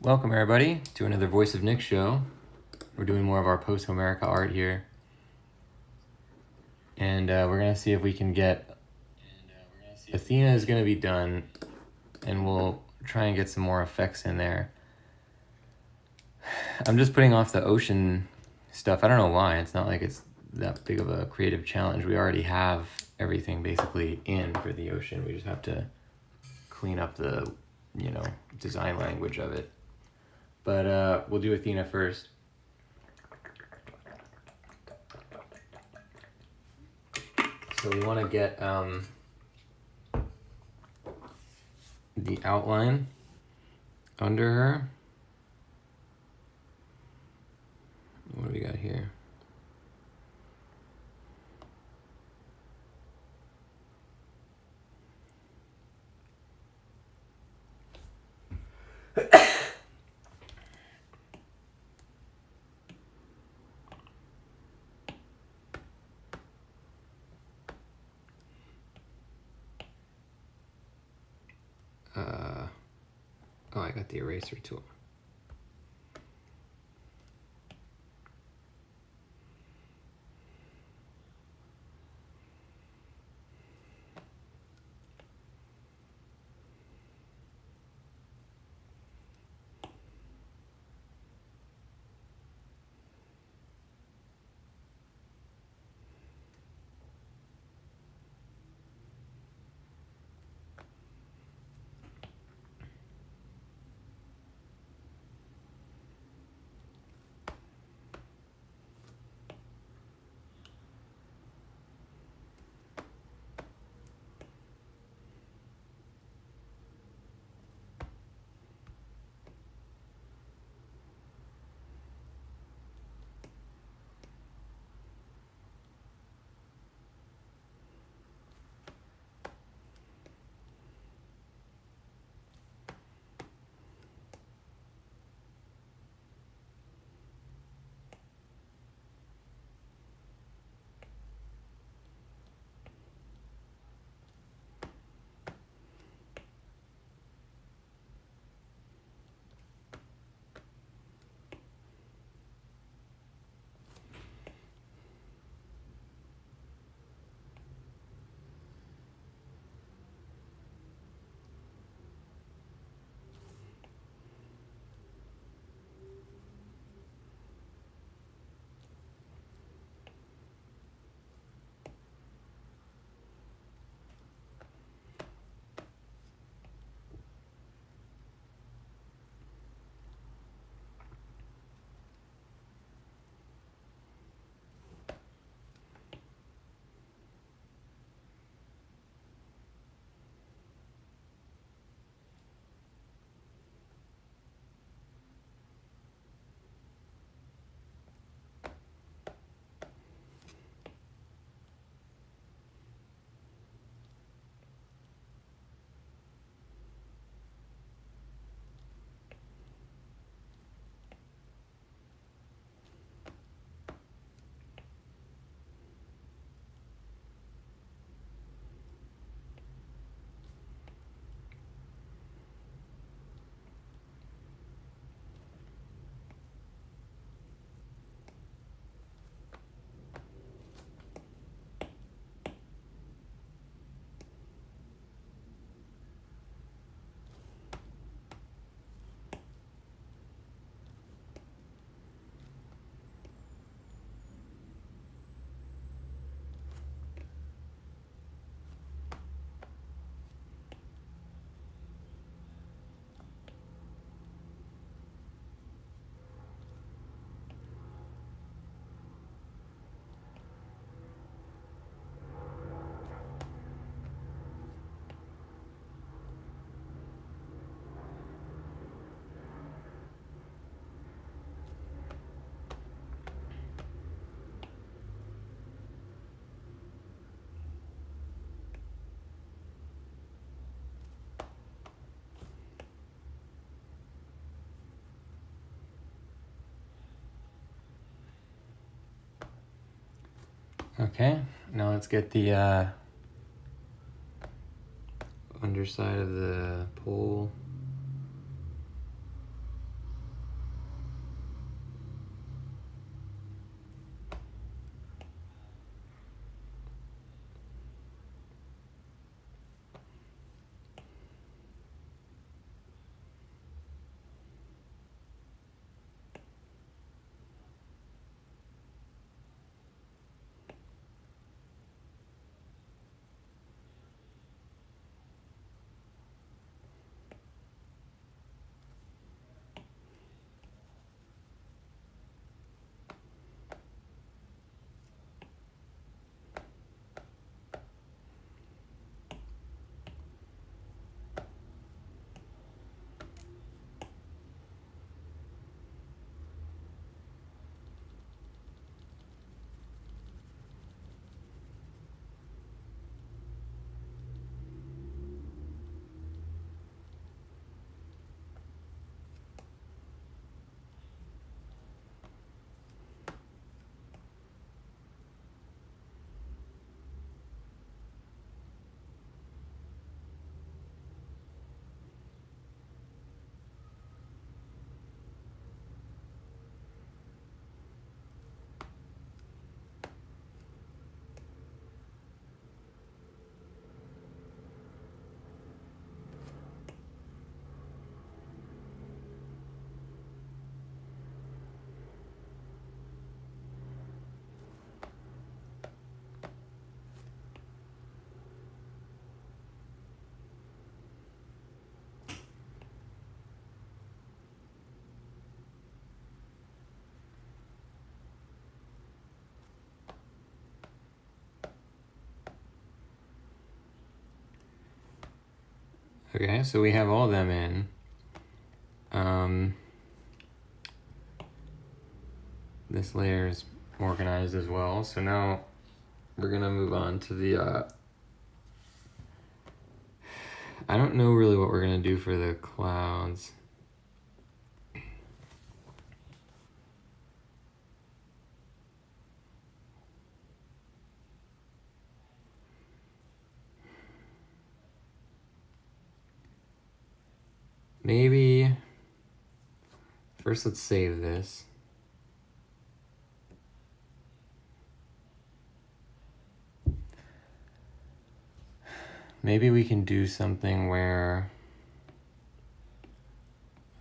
Welcome everybody to another Voice of Nick show. We're doing more of our Posthomerica art here. And we're going to see if we can get... Athena is going to be done, and we'll try and get some more effects in there. I'm just putting off the ocean stuff. I don't know why. It's not like it's that big of a creative challenge. We already have everything basically in for the ocean. We just have to clean up the, design language of it. But we'll do Athena first. So we want to get the outline under her. What do we got here? Oh, I got the eraser tool. Okay, now let's get the underside of the pole. Okay, so we have all of them in. This layer is organized as well. So now we're gonna move on to the, I don't know really what we're gonna do for the clouds. Maybe, first let's save this. Maybe we can do something where,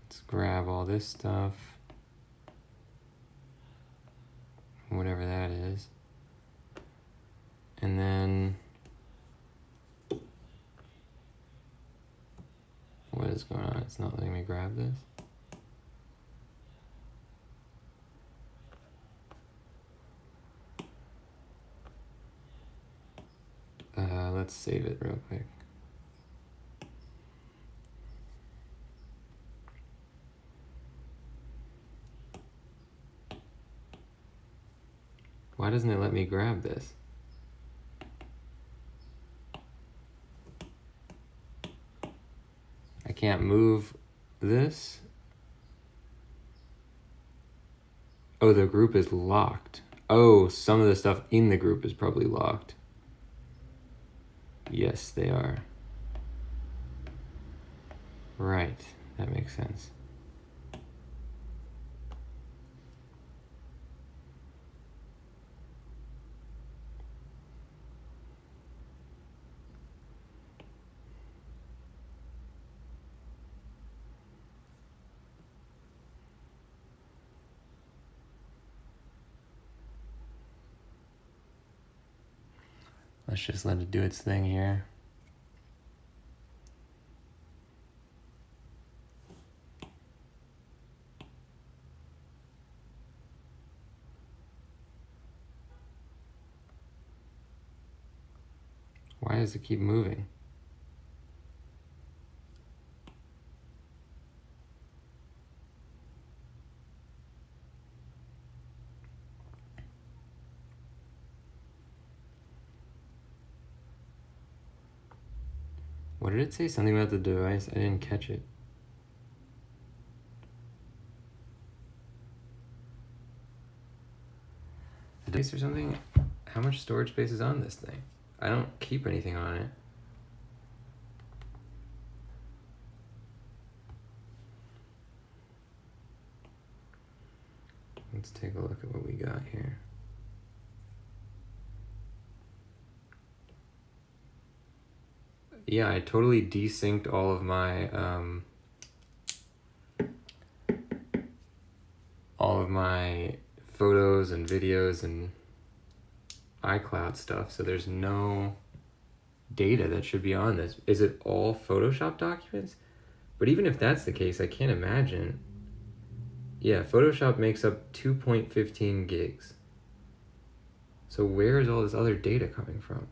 let's grab all this stuff, whatever that is, and then, what is going on? It's not letting me grab this. Let's save it real quick. Why doesn't it let me grab this? I can't move this. Oh, the group is locked. Oh, some of the stuff in the group is probably locked. Yes, they are. Right, that makes sense. Let's just let it do its thing here. Why does it keep moving? What did it say? Something about the device? I didn't catch it. The device or something? How much storage space is on this thing? I don't keep anything on it. Let's take a look at what we got here. Yeah, I totally desynced all of my photos and videos and iCloud stuff, so there's no data that should be on this. Is it all Photoshop documents? But even if that's the case, I can't imagine. Yeah, Photoshop makes up 2.15 gigs. So where is all this other data coming from?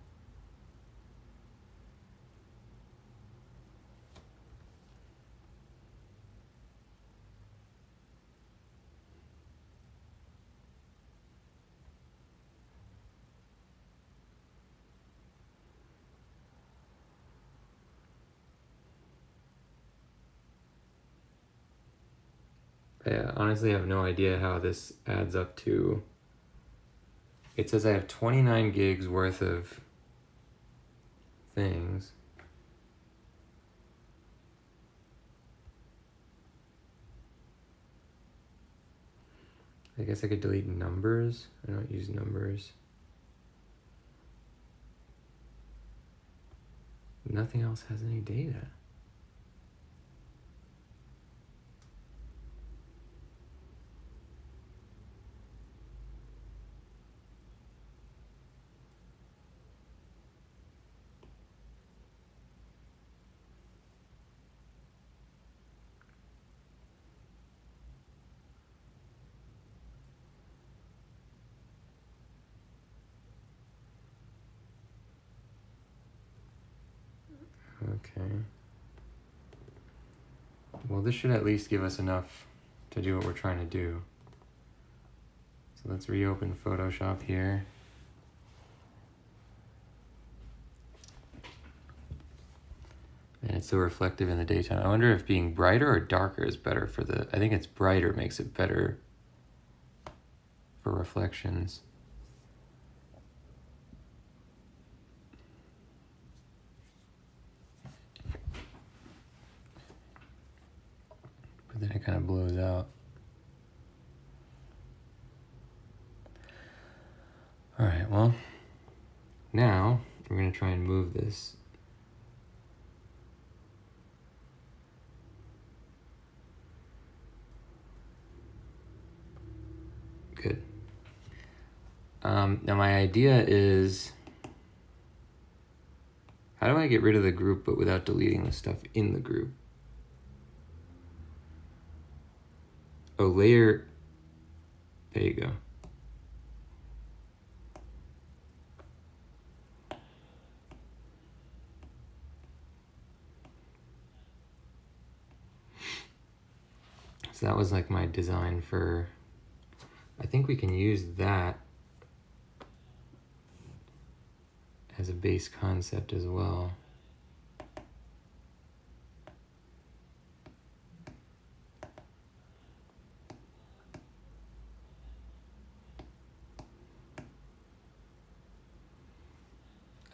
I honestly have no idea how this adds up to. It says I have 29 gigs worth of things. I guess I could delete numbers. I don't use numbers. Nothing else has any data. Okay. Well, this should at least give us enough to do what we're trying to do. So let's reopen Photoshop here. And it's so reflective in the daytime. I wonder if being brighter or darker is better for the... I think it's brighter makes it better for reflections. But then it kind of blows out. All right, well, now we're going to try and move this. Good. Now my idea is, how do I get rid of the group but without deleting the stuff in the group? Oh, layer, there you go. So that was like my design for, I think we can use that as a base concept as well.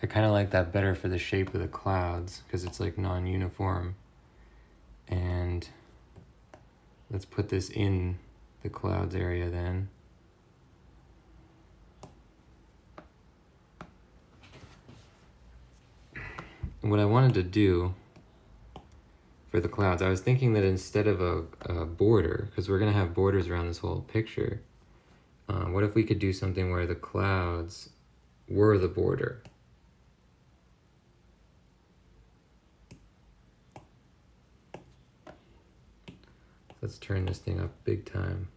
I kind of like that better for the shape of the clouds because it's like non-uniform. And let's put this in the clouds area then. And what I wanted to do for the clouds, I was thinking that instead of a border, because we're going to have borders around this whole picture, what if we could do something where the clouds were the border? Let's turn this thing up big time.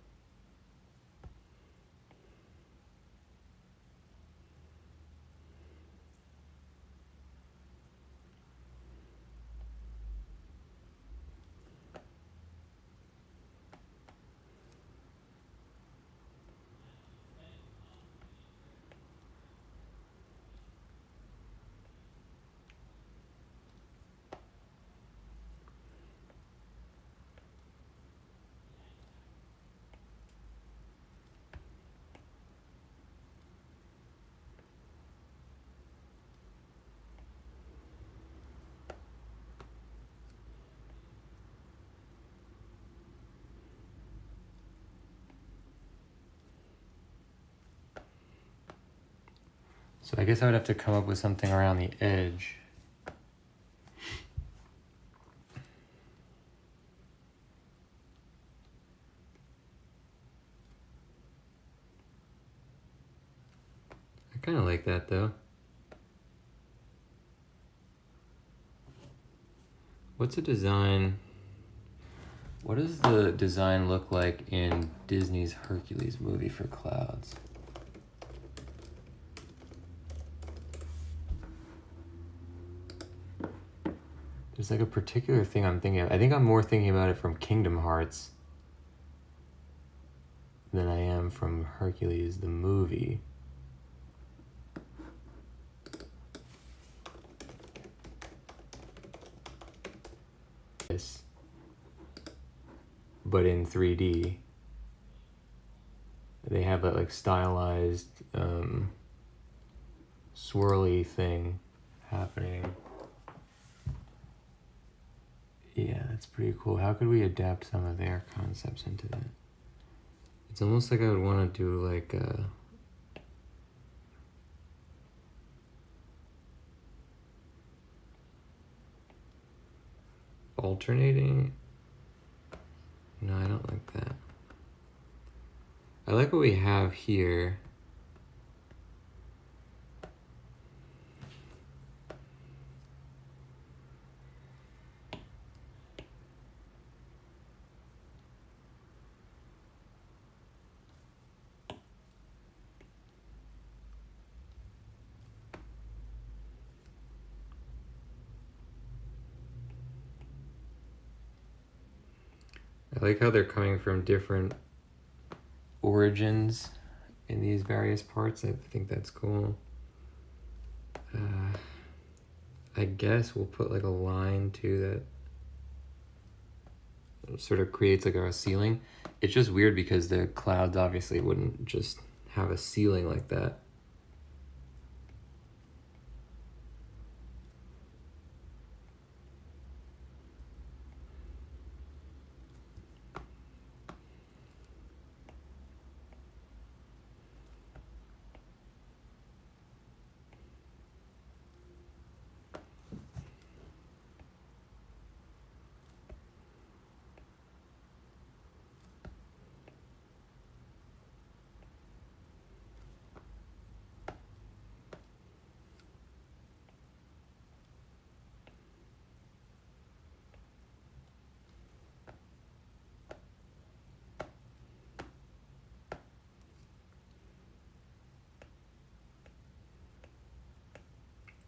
So I guess I would have to come up with something around the edge. I kind of like that though. What's a design? What does the design look like in Disney's Hercules movie for clouds? There's like a particular thing I'm thinking of. I think I'm more thinking about it from Kingdom Hearts than I am from Hercules, the movie. Yes. But in 3D. They have that like stylized swirly thing happening. Yeah, that's pretty cool. How could we adapt some of their concepts into that? It's almost like I would want to do like a... alternating? No, I don't like that. I like what we have here. I like how they're coming from different origins in these various parts. I think that's cool. I guess we'll put like a line too that sort of creates like a ceiling. It's just weird because the clouds obviously wouldn't just have a ceiling like that.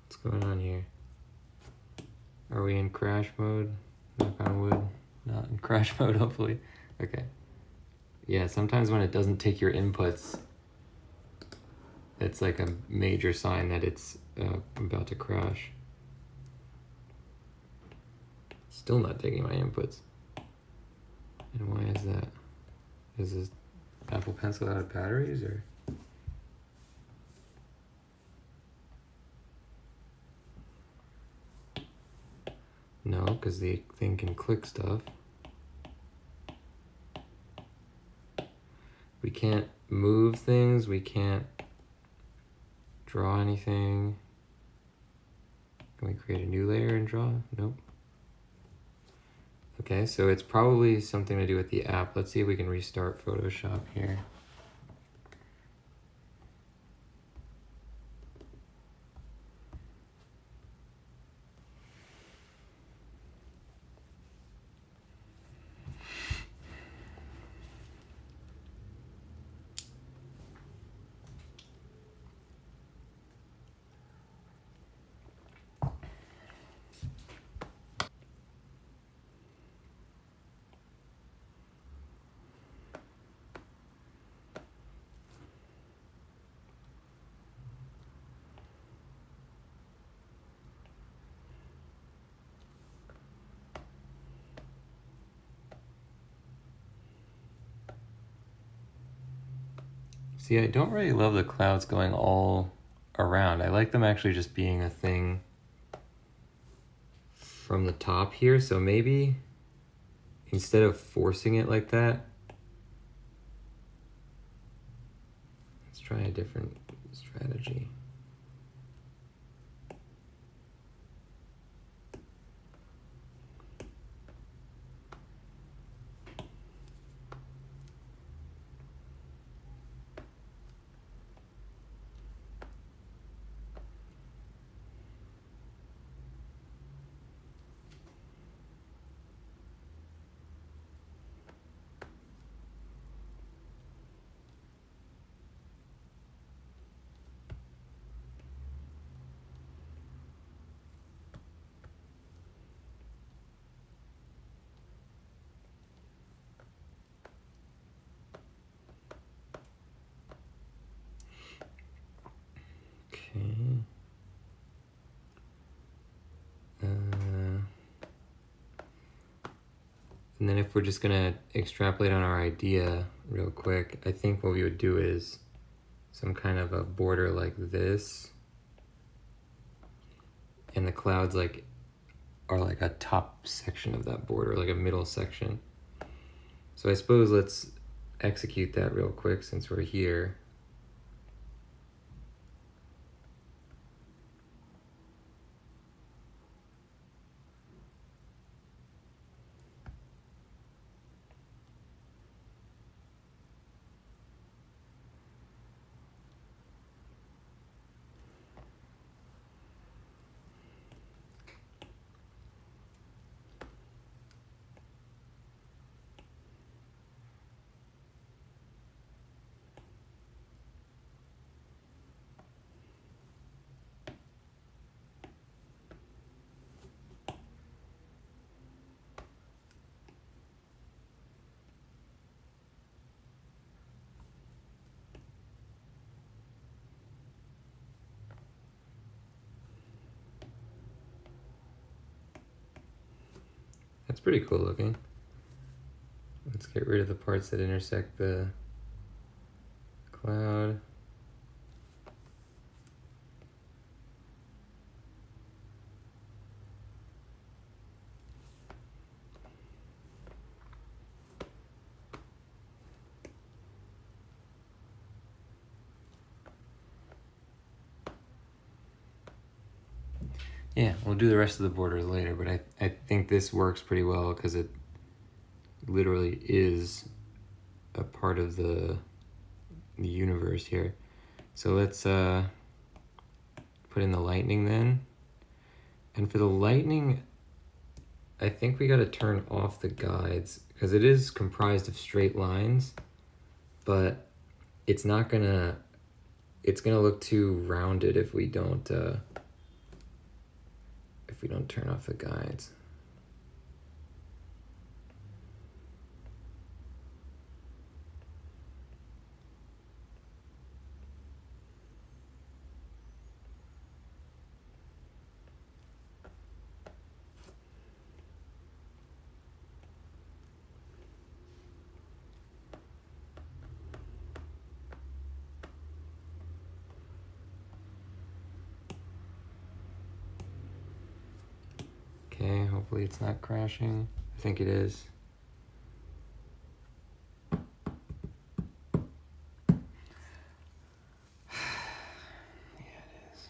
What's going on here? Are we in crash mode? Knock on wood. Not in crash mode, hopefully. Okay. Yeah, sometimes when it doesn't take your inputs, it's like a major sign that it's about to crash. Still not taking my inputs. And why is that? Is this Apple Pencil out of batteries or? No, because the thing can click stuff. We can't move things, we can't draw anything. Can we create a new layer and draw? Nope. Okay, so it's probably something to do with the app. Let's see if we can restart Photoshop here. See, I don't really love the clouds going all around. I like them actually just being a thing from the top here. So maybe instead of forcing it like that, let's try a different strategy. And then if we're just gonna extrapolate on our idea real quick, I think what we would do is some kind of a border like this. And the clouds are like a top section of that border, like a middle section. So I suppose let's execute that real quick since we're here. pretty cool looking. Let's get rid of the parts that intersect the cloud. Yeah, we'll do the rest of the borders later, but I think this works pretty well because it literally is a part of the universe here. So let's put in the lightning then. And for the lightning, I think we got to turn off the guides because it is comprised of straight lines, but it's not gonna, it's gonna look too rounded if we don't turn off the guides. Okay, hopefully it's not crashing. I think it is. Yeah, it is.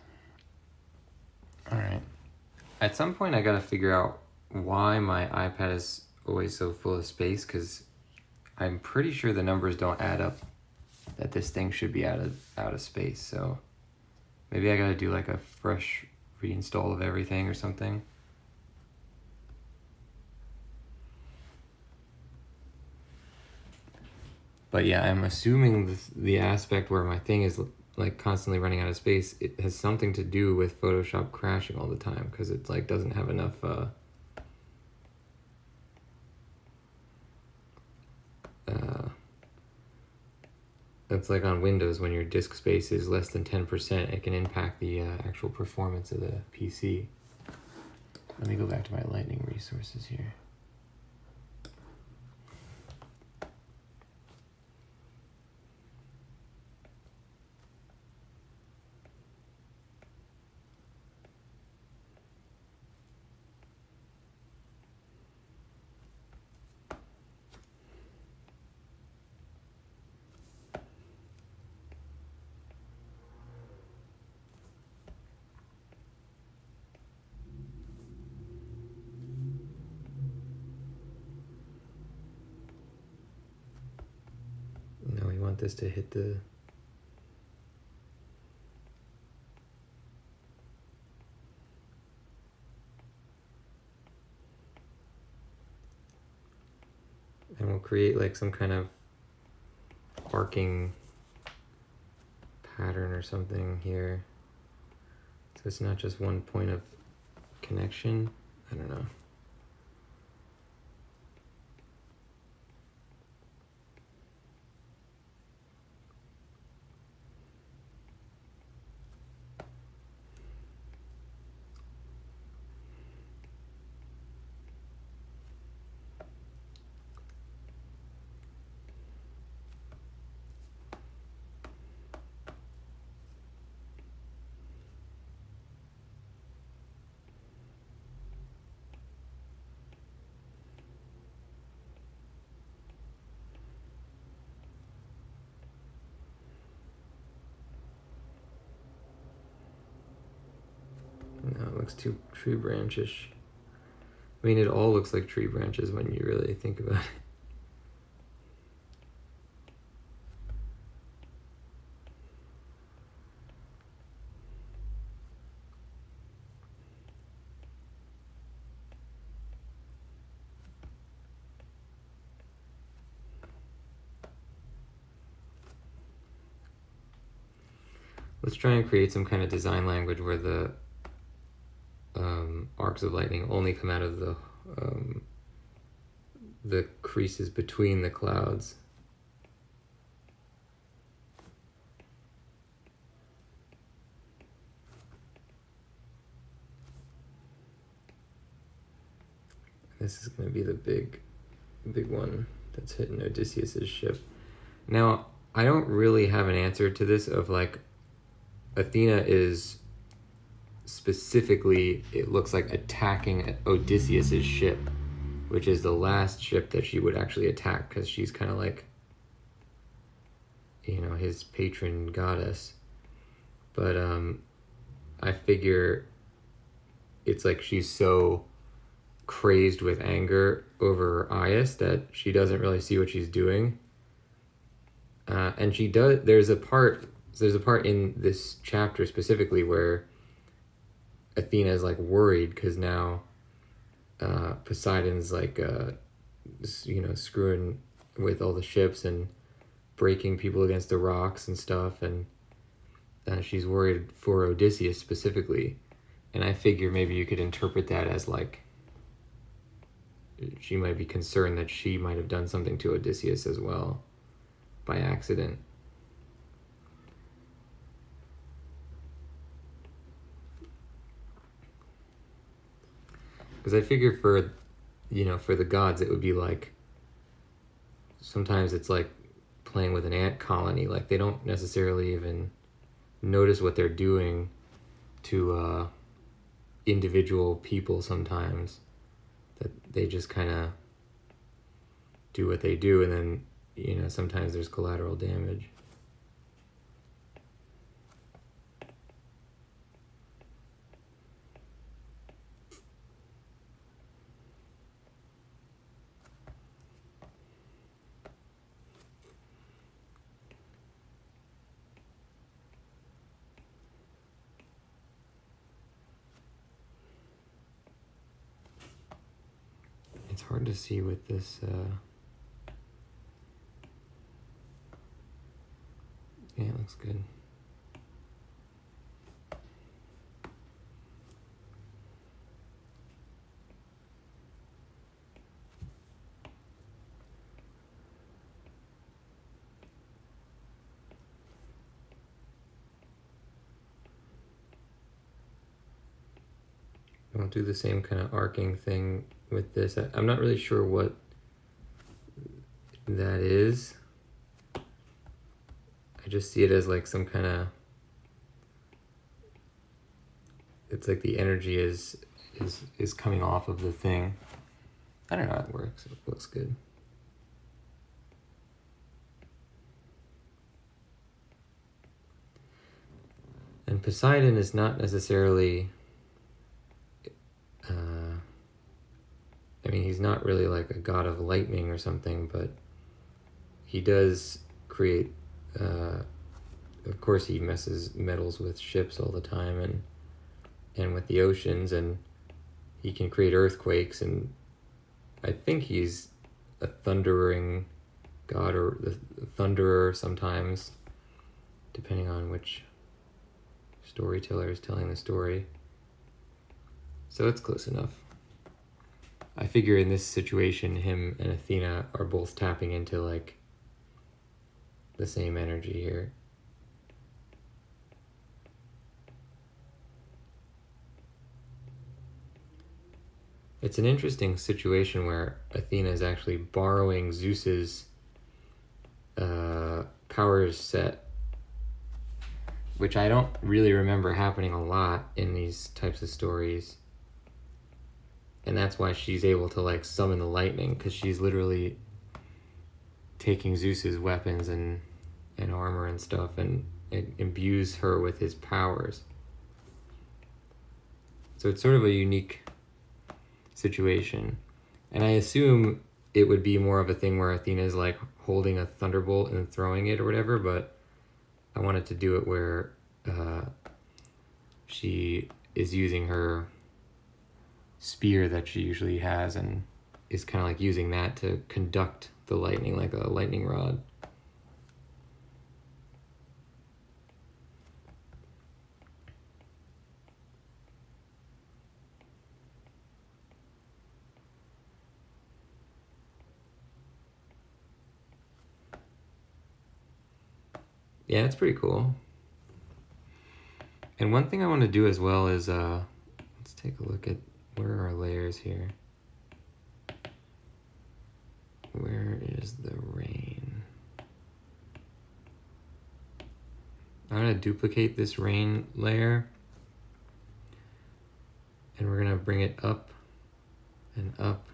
All right. At some point, I gotta figure out why my iPad is always so full of space, because I'm pretty sure the numbers don't add up that this thing should be out of space. So maybe I gotta do like a fresh reinstall of everything or something. But yeah, I'm assuming the aspect where my thing is like constantly running out of space, it has something to do with Photoshop crashing all the time because it like doesn't have enough it's like on Windows when your disk space is less than 10%, it can impact the actual performance of the PC. Let me go back to my Lightning resources here. Now we want this to hit the and we'll create like some kind of arcing pattern or something here. So it's not just one point of connection. I don't know. No, it looks too tree branchish. I mean, it all looks like tree branches when you really think about it. Let's try and create some kind of design language where the arcs of lightning only come out of the creases between the clouds. this is going to be the big one that's hitting Odysseus's ship. Now, I don't really have an answer to this of like, Athena is specifically, it looks like attacking Odysseus's ship, which is the last ship that she would actually attack, because she's kind of like, you know, his patron goddess. But I figure it's like she's so crazed with anger over Aias that she doesn't really see what she's doing. And she does, there's a part in this chapter specifically where Athena is like worried because now Poseidon's like, you know, screwing with all the ships and breaking people against the rocks and stuff. And she's worried for Odysseus specifically. And I figure maybe you could interpret that as like, she might be concerned that she might have done something to Odysseus as well by accident. Because I figure for, you know, for the gods, it would be like, sometimes it's like playing with an ant colony. Like they don't necessarily even notice what they're doing to individual people sometimes. That they just kind of do what they do, and then, you know, sometimes there's collateral damage. It's hard to see with this, yeah, it looks good. I'll do the same kind of arcing thing with this. I'm not really sure what that is. I just see it as like some kind of, it's like the energy is coming off of the thing. I don't know how it works. It looks good. And Poseidon is not necessarily, I mean, he's not really like a god of lightning or something, but he does create, of course he meddles with ships all the time and with the oceans, and he can create earthquakes, and I think he's a thundering god, or the thunderer sometimes, depending on which storyteller is telling the story. So it's close enough. I figure in this situation, him and Athena are both tapping into like the same energy here. It's an interesting situation where Athena is actually borrowing Zeus's power set, which I don't really remember happening a lot in these types of stories. And that's why she's able to like summon the lightning, because she's literally taking Zeus's weapons and armor and stuff, and it imbues her with his powers. So it's sort of a unique situation. And I assume it would be more of a thing where Athena's like holding a thunderbolt and throwing it or whatever, but I wanted to do it where she is using her spear that she usually has and is kind of like using that to conduct the lightning, like a lightning rod. Yeah, it's pretty cool. And one thing I want to do as well is, let's take a look at where are our layers here. Where's the rain? I'm going to duplicate this rain layer, and we're going to bring it up and up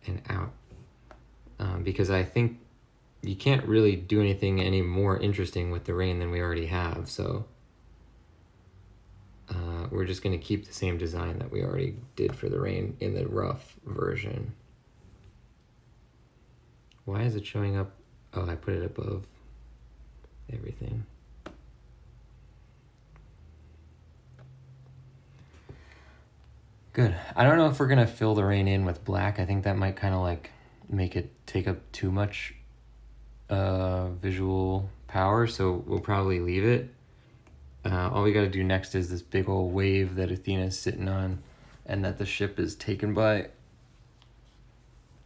and out, because I think you can't really do anything any more interesting with the rain than we already have. So we're just going to keep the same design that we already did for the rain in the rough version. Why is it showing up? Oh, I put it above everything. Good. I don't know if we're going to fill the rain in with black. I think that might kind of like make it take up too much visual power, so we'll probably leave it. All we got to do next is this big old wave that Athena's sitting on and that the ship is taken by.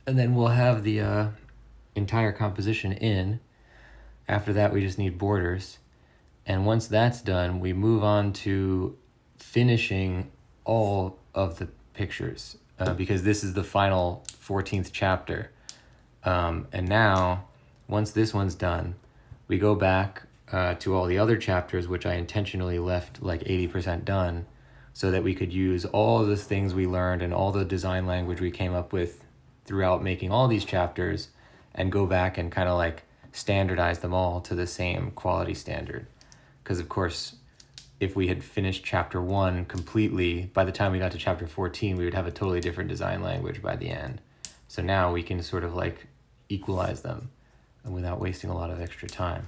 And then we'll have the entire composition in. After that, we just need borders. And once that's done, we move on to finishing all of the pictures, because this is the final 14th chapter. And now, once this one's done, we go back to all the other chapters, which I intentionally left like 80% done, so that we could use all the things we learned and all the design language we came up with throughout making all these chapters, and go back and kind of like standardize them all to the same quality standard. Because of course, if we had finished chapter 1 completely, by the time we got to chapter 14, we would have a totally different design language by the end. So now we can sort of like equalize them without wasting a lot of extra time.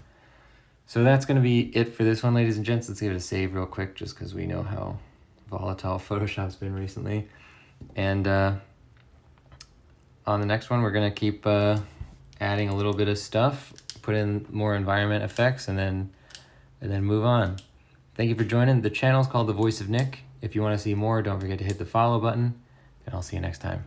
So that's going to be it for this one, ladies and gents. Let's give it a save real quick, just because we know how volatile Photoshop's been recently. And on the next one, we're going to keep adding a little bit of stuff, put in more environment effects, and then move on. Thank you for joining. The channel is called The Voice of Nick. If you want to see more, don't forget to hit the follow button, and I'll see you next time.